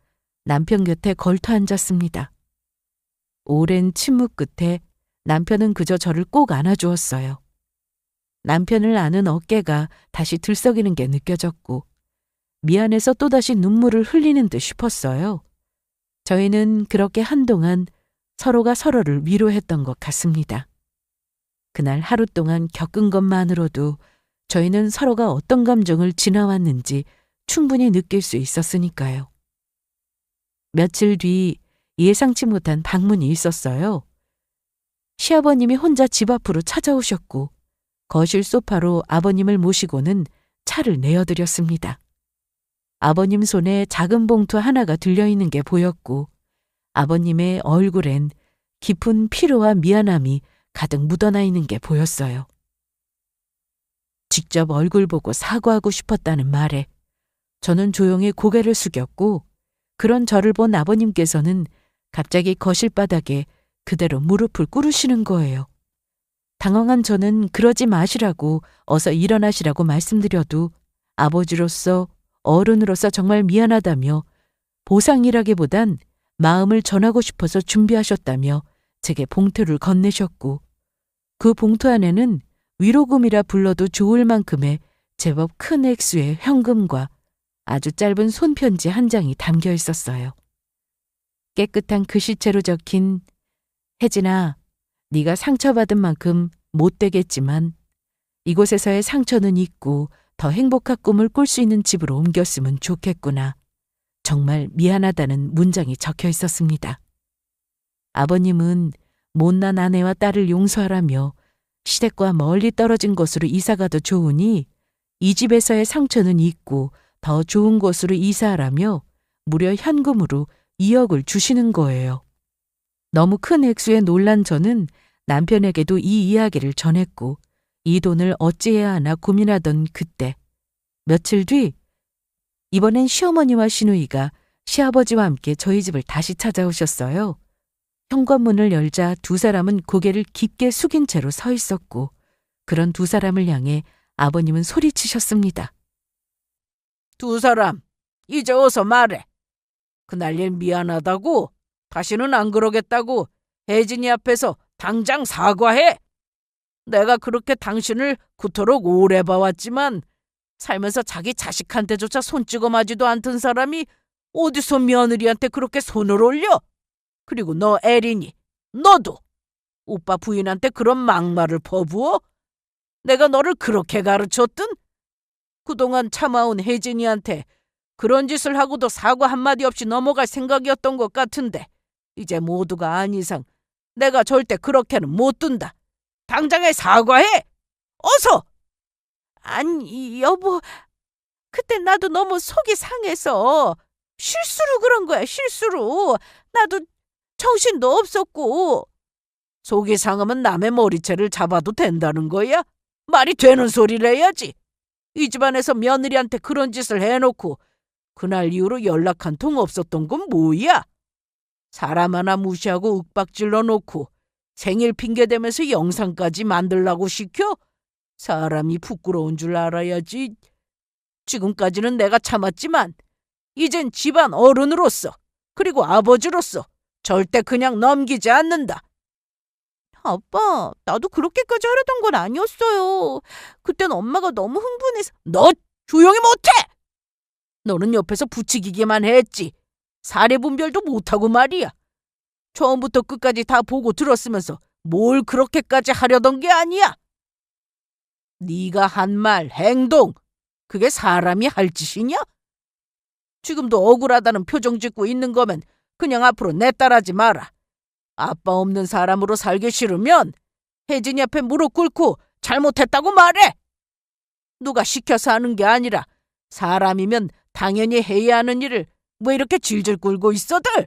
남편 곁에 걸터 앉았습니다. 오랜 침묵 끝에 남편은 그저 저를 꼭 안아주었어요. 남편을 안은 어깨가 다시 들썩이는 게 느껴졌고 미안해서 또다시 눈물을 흘리는 듯 싶었어요. 저희는 그렇게 한동안 서로가 서로를 위로했던 것 같습니다. 그날 하루 동안 겪은 것만으로도 저희는 서로가 어떤 감정을 지나왔는지 충분히 느낄 수 있었으니까요. 며칠 뒤 예상치 못한 방문이 있었어요. 시아버님이 혼자 집 앞으로 찾아오셨고 거실 소파로 아버님을 모시고는 차를 내어드렸습니다. 아버님 손에 작은 봉투 하나가 들려있는 게 보였고 아버님의 얼굴엔 깊은 피로와 미안함이 가득 묻어나 있는 게 보였어요. 직접 얼굴 보고 사과하고 싶었다는 말에 저는 조용히 고개를 숙였고 그런 저를 본 아버님께서는 갑자기 거실 바닥에 그대로 무릎을 꿇으시는 거예요. 당황한 저는 그러지 마시라고 어서 일어나시라고 말씀드려도 아버지로서 어른으로서 정말 미안하다며 보상이라기보단 마음을 전하고 싶어서 준비하셨다며 제게 봉투를 건네셨고 그 봉투 안에는 위로금이라 불러도 좋을 만큼의 제법 큰 액수의 현금과 아주 짧은 손편지 한 장이 담겨 있었어요. 깨끗한 글씨체로 적힌 혜진아, 네가 상처받은 만큼 못 되겠지만 이곳에서의 상처는 잊고 더 행복한 꿈을 꿀 수 있는 집으로 옮겼으면 좋겠구나. 정말 미안하다는 문장이 적혀 있었습니다. 아버님은 못난 아내와 딸을 용서하라며 시댁과 멀리 떨어진 곳으로 이사가도 좋으니 이 집에서의 상처는 잊고 더 좋은 곳으로 이사하라며 무려 현금으로 2억을 주시는 거예요. 너무 큰 액수에 놀란 저는 남편에게도 이 이야기를 전했고 이 돈을 어찌해야 하나 고민하던 그때 며칠 뒤 이번엔 시어머니와 시누이가 시아버지와 함께 저희 집을 다시 찾아오셨어요. 현관문을 열자 두 사람은 고개를 깊게 숙인 채로 서 있었고 그런 두 사람을 향해 아버님은 소리치셨습니다. 두 사람, 이제 어서 말해. 그날 일 미안하다고, 다시는 안 그러겠다고 혜진이 앞에서 당장 사과해. 내가 그렇게 당신을 그토록 오래 봐왔지만 살면서 자기 자식한테조차 손 찍어 마지도 않던 사람이 어디서 며느리한테 그렇게 손을 올려? 그리고 너 에린이, 너도 오빠 부인한테 그런 막말을 퍼부어? 내가 너를 그렇게 가르쳤든? 그동안 참아온 혜진이한테 그런 짓을 하고도 사과 한마디 없이 넘어갈 생각이었던 것 같은데 이제 모두가 안 이상 내가 절대 그렇게는 못 둔다. 당장에 사과해! 어서! 아니, 여보, 그때 나도 너무 속이 상해서 실수로 그런 거야, 실수로. 나도 정신도 없었고. 속이 상하면 남의 머리채를 잡아도 된다는 거야? 말이 되는 소리를 해야지. 이 집안에서 며느리한테 그런 짓을 해놓고 그날 이후로 연락 한 통 없었던 건 뭐야? 사람 하나 무시하고 윽박질러 놓고 생일 핑계대면서 영상까지 만들라고 시켜? 사람이 부끄러운 줄 알아야지. 지금까지는 내가 참았지만 이젠 집안 어른으로서 그리고 아버지로서 절대 그냥 넘기지 않는다. 아빠, 나도 그렇게까지 하려던 건 아니었어요. 그땐 엄마가 너무 흥분해서. 너 조용히 못해! 너는 옆에서 부추기기만 했지. 사례 분별도 못하고 말이야. 처음부터 끝까지 다 보고 들었으면서 뭘 그렇게까지 하려던 게 아니야. 네가 한 말, 행동, 그게 사람이 할 짓이냐? 지금도 억울하다는 표정 짓고 있는 거면 그냥 앞으로 내 딸하지 마라. 아빠 없는 사람으로 살기 싫으면 혜진이 앞에 무릎 꿇고 잘못했다고 말해. 누가 시켜서 하는 게 아니라 사람이면 당연히 해야 하는 일을 왜 이렇게 질질 끌고 있어들?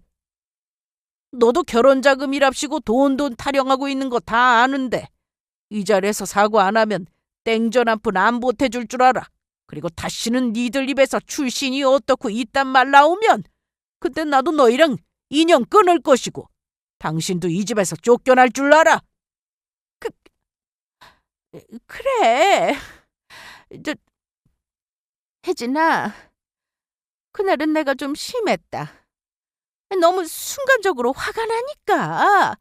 너도 결혼 자금이랍시고 돈 타령하고 있는 거 다 아는데 이 자리에서 사과 안 하면 땡전 한 푼 안 보태줄 줄 알아. 그리고 다시는 니들 입에서 출신이 어떻고 이딴 말 나오면 그때 나도 너희랑 인연 끊을 것이고 당신도 이 집에서 쫓겨날 줄 알아. 그래. 저, 혜진아, 그날은 내가 좀 심했다. 너무 순간적으로 화가 나니까.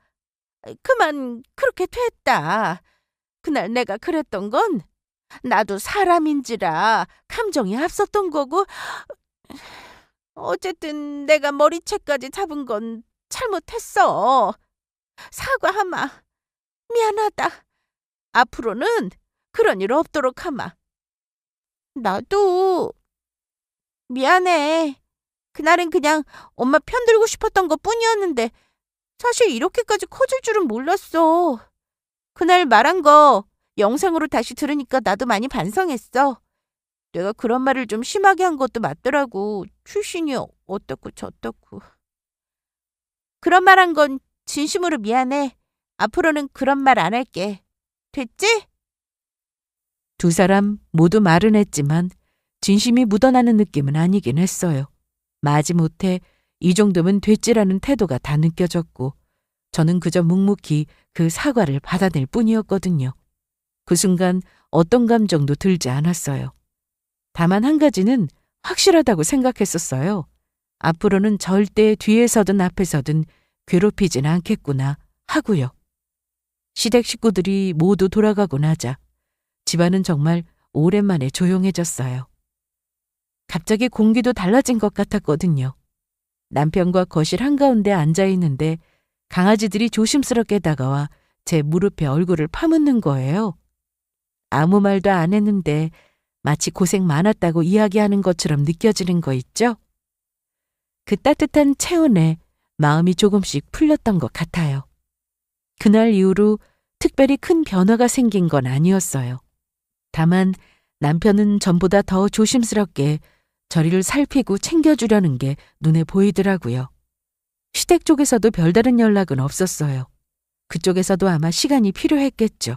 그만 그렇게 됐다. 그날 내가 그랬던 건 나도 사람인지라 감정이 앞섰던 거고, 어쨌든 내가 머리채까지 잡은 건 잘못했어. 사과하마. 미안하다. 앞으로는 그런 일 없도록 하마. 나도 미안해. 그날은 그냥 엄마 편들고 싶었던 것 뿐이었는데 사실 이렇게까지 커질 줄은 몰랐어. 그날 말한 거 영상으로 다시 들으니까 나도 많이 반성했어. 내가 그런 말을 좀 심하게 한 것도 맞더라고. 출신이 어떻고 저떻고. 그런 말 한 건 진심으로 미안해. 앞으로는 그런 말 안 할게. 됐지? 두 사람 모두 말은 했지만 진심이 묻어나는 느낌은 아니긴 했어요. 마지못해 이 정도면 됐지라는 태도가 다 느껴졌고 저는 그저 묵묵히 그 사과를 받아낼 뿐이었거든요. 그 순간 어떤 감정도 들지 않았어요. 다만 한 가지는 확실하다고 생각했었어요. 앞으로는 절대 뒤에서든 앞에서든 괴롭히진 않겠구나 하고요. 시댁 식구들이 모두 돌아가고 나자 집안은 정말 오랜만에 조용해졌어요. 갑자기 공기도 달라진 것 같았거든요. 남편과 거실 한가운데 앉아 있는데 강아지들이 조심스럽게 다가와 제 무릎에 얼굴을 파묻는 거예요. 아무 말도 안 했는데 마치 고생 많았다고 이야기하는 것처럼 느껴지는 거 있죠? 그 따뜻한 체온에 마음이 조금씩 풀렸던 것 같아요. 그날 이후로 특별히 큰 변화가 생긴 건 아니었어요. 다만 남편은 전보다 더 조심스럽게 저리를 살피고 챙겨주려는 게 눈에 보이더라고요. 시댁 쪽에서도 별다른 연락은 없었어요. 그쪽에서도 아마 시간이 필요했겠죠.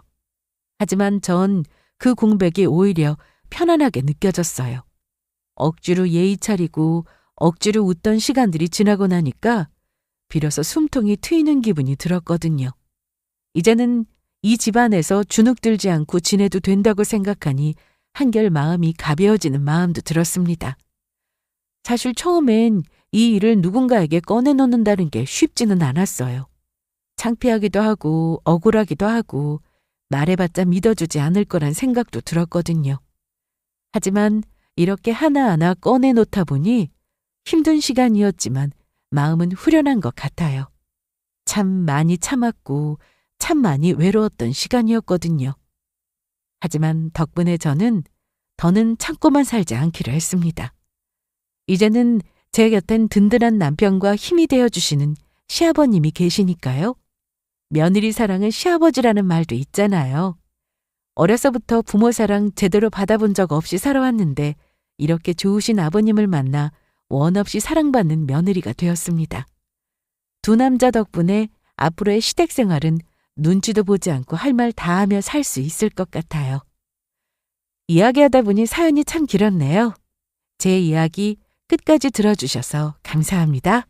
하지만 전 그 공백이 오히려 편안하게 느껴졌어요. 억지로 예의 차리고 억지로 웃던 시간들이 지나고 나니까 비로소 숨통이 트이는 기분이 들었거든요. 이제는 이 집안에서 주눅들지 않고 지내도 된다고 생각하니 한결 마음이 가벼워지는 마음도 들었습니다. 사실 처음엔 이 일을 누군가에게 꺼내놓는다는 게 쉽지는 않았어요. 창피하기도 하고 억울하기도 하고 말해봤자 믿어주지 않을 거란 생각도 들었거든요. 하지만 이렇게 하나하나 꺼내놓다 보니 힘든 시간이었지만 마음은 후련한 것 같아요. 참 많이 참았고 참 많이 외로웠던 시간이었거든요. 하지만 덕분에 저는 더는 참고만 살지 않기로 했습니다. 이제는 제 곁엔 든든한 남편과 힘이 되어주시는 시아버님이 계시니까요. 며느리 사랑은 시아버지라는 말도 있잖아요. 어려서부터 부모 사랑 제대로 받아본 적 없이 살아왔는데 이렇게 좋으신 아버님을 만나 원 없이 사랑받는 며느리가 되었습니다. 두 남자 덕분에 앞으로의 시댁 생활은 눈치도 보지 않고 할 말 다 하며 살 수 있을 것 같아요. 이야기하다 보니 사연이 참 길었네요. 제 이야기 끝까지 들어주셔서 감사합니다.